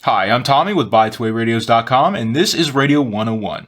Hi, I'm Tommy with BuyToWayRadios.com, and this is Radio 101.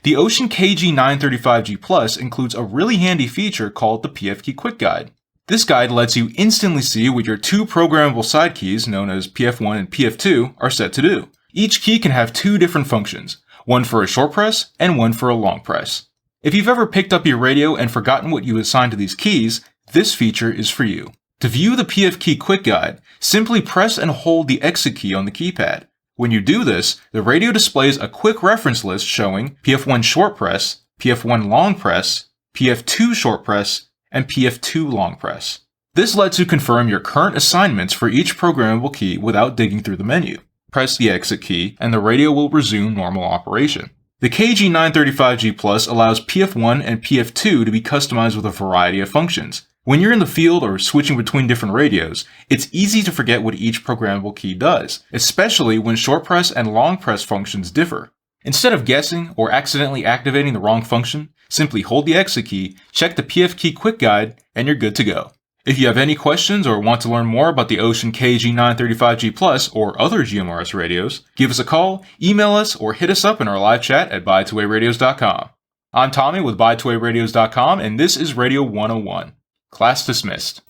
The Wouxun KG-935G Plus includes a really handy feature called the PF Key Quick Guide. This guide lets you instantly see what your two programmable side keys, known as PF1 and PF2, are set to do. Each key can have two different functions, one for a short press and one for a long press. If you've ever picked up your radio and forgotten what you assigned to these keys, this feature is for you. To view the PF Key Quick Guide, simply press and hold the exit key on the keypad. When you do this, the radio displays a quick reference list showing PF1 short press, PF1 long press, PF2 short press, and PF2 long press. This lets you confirm your current assignments for each programmable key without digging through the menu. Press the exit key, and the radio will resume normal operation. The KG-935G Plus allows PF1 and PF2 to be customized with a variety of functions. When you're in the field or switching between different radios, it's easy to forget what each programmable key does, especially when short press and long press functions differ. Instead of guessing or accidentally activating the wrong function, simply hold the exit key, check the PF Key Quick Guide, and you're good to go. If you have any questions or want to learn more about the Wouxun KG-935G Plus or other GMRS radios, give us a call, email us, or hit us up in our live chat at BuyToWayRadios.com. I'm Tommy with BuyToWayRadios.com, and this is Radio 101. Class dismissed.